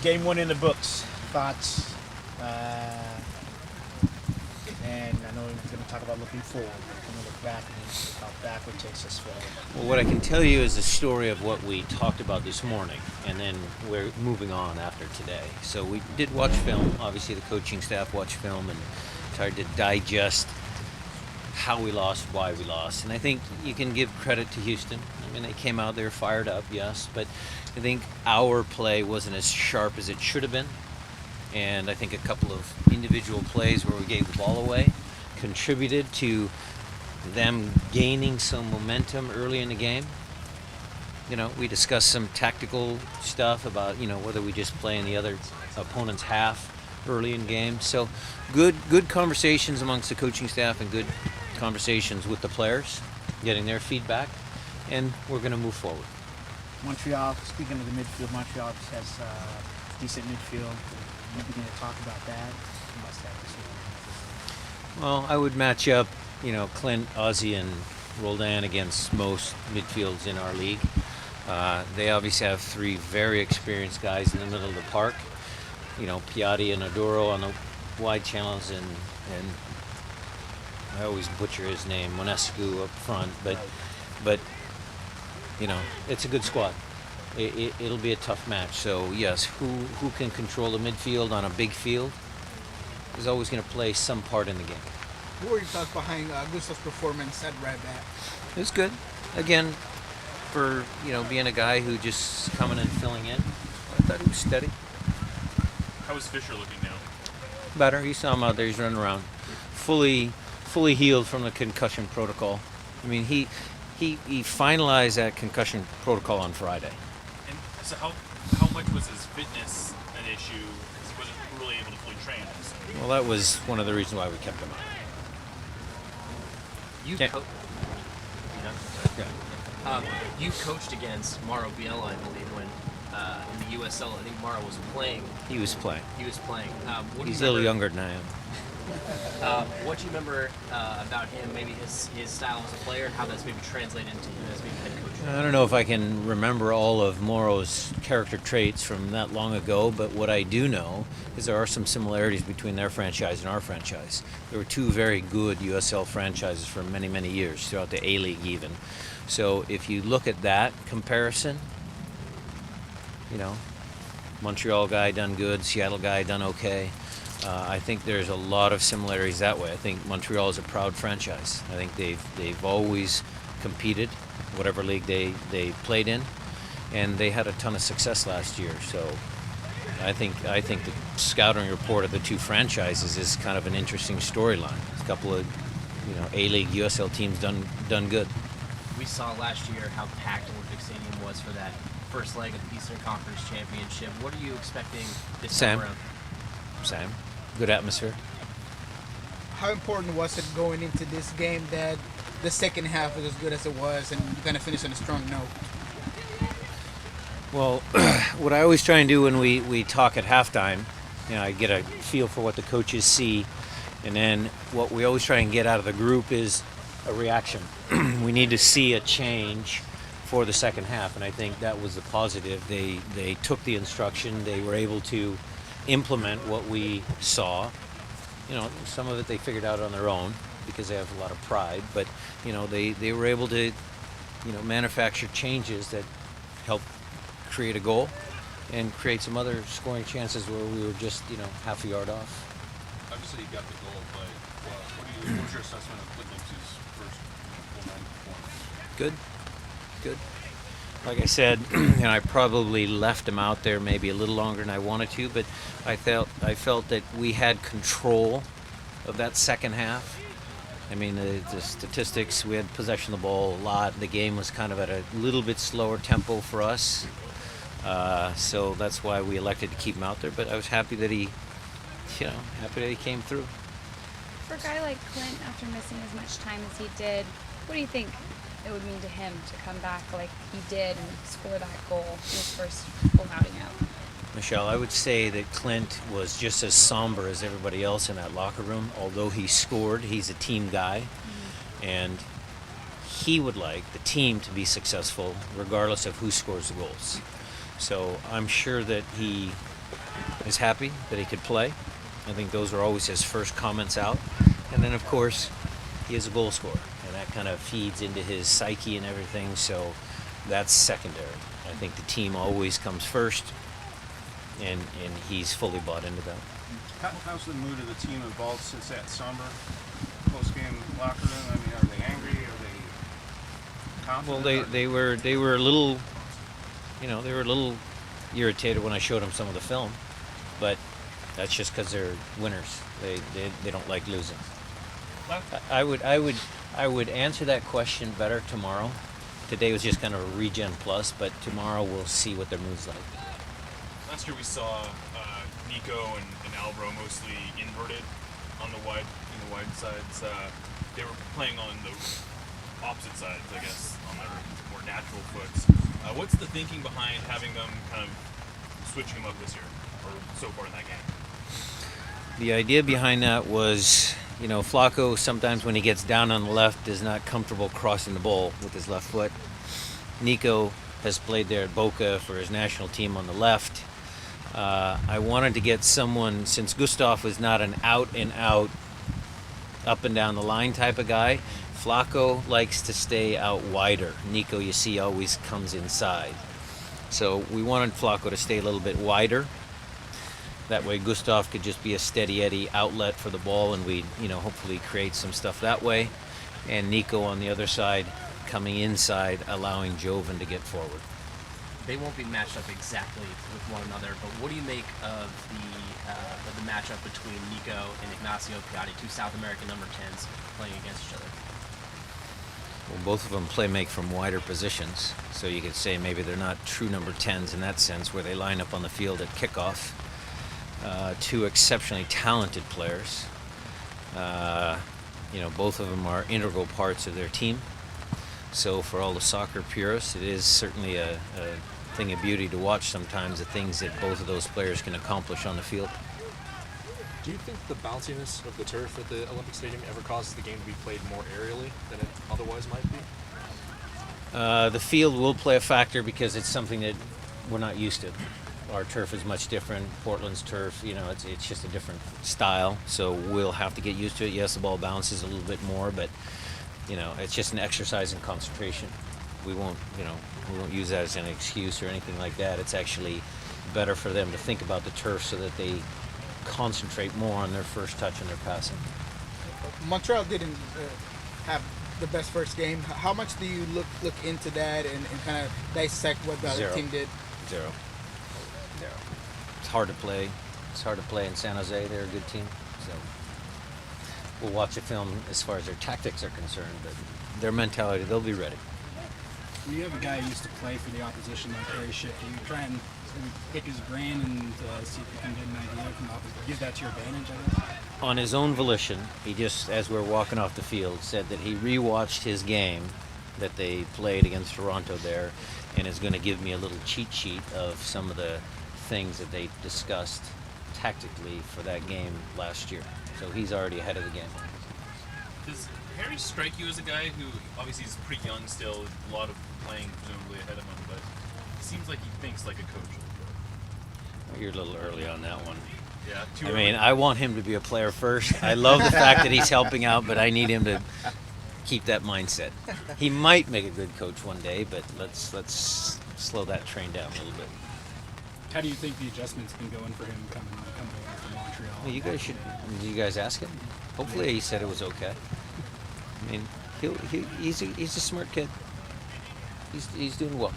game one in the books. Thoughts? And I know we're going to talk about looking forward. We're going to look back and how backward takes us forward. Well, what I can tell you is the story of what we talked about this morning, and then we're moving on after today. So we did watch film. Obviously, the coaching staff watched film and tried to digest how we lost, why we lost. And I think you can give credit to Houston. I mean, they came out there fired up, yes, but I think our play wasn't as sharp as it should have been. And I think a couple of individual plays where we gave the ball away contributed to them gaining some momentum early in the game. You know, we discussed some tactical stuff about, you know, whether we just play in the other opponent's half early in games. So good conversations amongst the coaching staff and good conversations with the players, getting their feedback, and we're going to move forward. Montreal, speaking of the midfield, Montreal has decent midfield. You begin to talk about that. You must have this one. Well, I would match up, you know, Clint, Ozzie, and Roldan against most midfields in our league. They obviously have three very experienced guys in the middle of the park. You know, Piatti and Oduro on the wide channels, and I always butcher his name, Monescu up front. But you know, it's a good squad. It'll be a tough match. So yes, who can control the midfield on a big field is always going to play some part in the game. What were your thoughts behind Gustav's performance at right back? It was good. Again, for, you know, being a guy who just coming and filling in, I thought he was steady. How is Fisher looking now? Better. You saw him out there. He's running around, fully healed from the concussion protocol. I mean, he finalized that concussion protocol on Friday. And so how much was his fitness an issue? Because he wasn't really able to fully train. Well, that was one of the reasons why we kept him out. You coached against Mauro Biella, I believe, when in the USL. I think Mauro was playing. He was playing. He's a little younger than I am. What do you remember about him? Maybe his style as a player, and how that's maybe translated into him as maybe head coach. I don't know if I can remember all of Mauro's character traits from that long ago, but what I do know is there are some similarities between their franchise and our franchise. There were two very good USL franchises for many, many years, throughout the A-League even. So if you look at that comparison, you know, Montreal guy done good, Seattle guy done okay. I think there's a lot of similarities that way. I think Montreal is a proud franchise. I think they've always competed, whatever league they played in, and they had a ton of success last year. So I think the scouting report of the two franchises is kind of an interesting storyline. A couple of, you know, A-League USL teams done good. We saw last year how packed Olympic Stadium was for that first leg of the Eastern Conference Championship. What are you expecting this time around? Sam, good atmosphere. How important was it going into this game that the second half was as good as it was and you kind of finished on a strong note? Well, what I always try and do when we talk at halftime, you know, I get a feel for what the coaches see, and then what we always try and get out of the group is a reaction. We need to see a change for the second half, and I think that was the positive. They took the instruction, they were able to implement what we saw. You know, some of it they figured out on their own because they have a lot of pride, but you know, they were able to, you know, manufacture changes that helped create a goal and create some other scoring chances where we were just, you know, half a yard off. Obviously you got the goal, but what was your assessment of Clint's first full 9 performance? Good. Like I said, you know, I probably left him out there maybe a little longer than I wanted to, but I felt that we had control of that second half. I mean, the statistics, we had possession of the ball a lot. The game was kind of at a little bit slower tempo for us. So that's why we elected to keep him out there, but I was happy that he came through. For a guy like Clint, after missing as much time as he did, what do you think it would mean to him to come back like he did and score that goal in his first full outing out? Michelle, I would say that Clint was just as somber as everybody else in that locker room. Although he scored, he's a team guy, and he would like the team to be successful regardless of who scores the goals. So I'm sure that he is happy that he could play. I think those are always his first comments out. And then, of course, he is a goal scorer, and that kind of feeds into his psyche and everything, so that's secondary. I think the team always comes first, and he's fully bought into that. How's the mood of the team evolved since that somber post-game locker room? I mean, are they angry? Are they confident? Well, they were a little, they were a little irritated when I showed them some of the film, but that's just because they're winners. They don't like losing. I would answer that question better tomorrow. Today was just kind of a regen plus, but tomorrow we'll see what their mood's like. Last year we saw Nico and Alvaro mostly inverted on the wide sides. They were playing on the opposite sides, I guess, on their more natural foots. What's the thinking behind having them kind of switching them up this year, or so far in that game? The idea behind that was, Flaco sometimes when he gets down on the left is not comfortable crossing the ball with his left foot. Nico has played there at Boca for his national team on the left. I wanted to get someone, since Gustav was not an out-and-out, up and down the line type of guy, Flaco likes to stay out wider. Nico, you see, always comes inside. So we wanted Flaco to stay a little bit wider. That way Gustav could just be a steady Eddie outlet for the ball, and we'd, hopefully create some stuff that way. And Nico on the other side coming inside, allowing Joven to get forward. They won't be matched up exactly with one another, but what do you make of the matchup between Nico and Ignacio Piatti, two South American number 10s playing against each other? Well, both of them make from wider positions, so you could say maybe they're not true number 10s in that sense, where they line up on the field at kickoff. Two exceptionally talented players. Both of them are integral parts of their team. So for all the soccer purists, it is certainly a thing of beauty to watch sometimes the things that both of those players can accomplish on the field. Do you think the bounciness of the turf at the Olympic Stadium ever causes the game to be played more aerially than it otherwise might be? The field will play a factor because it's something that we're not used to. Our turf is much different. Portland's turf, it's just a different style, so we'll have to get used to it. Yes, the ball bounces a little bit more, but it's just an exercise in concentration. We won't use that as an excuse or anything like that. It's actually better for them to think about the turf so that they concentrate more on their first touch and their passing. Montreal didn't have the best first game. How much do you look into that and kind of dissect what the other team did? Zero. It's hard to play. It's hard to play in San Jose. They're a good team. So we'll watch a film as far as their tactics are concerned, but their mentality, they'll be ready. When you have a guy who used to play for the opposition like Harry Schiff, do you try and pick his brain and see if you can get an idea from the opposition? Use that to your advantage, I guess? On his own volition, he just, as we're walking off the field, said that he rewatched his game that they played against Toronto there, and is going to give me a little cheat sheet of some of the things that they discussed tactically for that game last year. So he's already ahead of the game. Does Harry strike you as a guy who, obviously he's pretty young still, a lot of playing presumably ahead of him, but it seems like he thinks like a coach? Well, you're a little early on that one. Yeah, I mean, I want him to be a player first. I love the fact that he's helping out, but I need him to keep that mindset. He might make a good coach one day, but let's slow that train down a little bit. How do you think the adjustment's been going for him coming over from Montreal? Well, you guys ask him? Hopefully he said it was okay. I mean, he's a smart kid. He's doing well.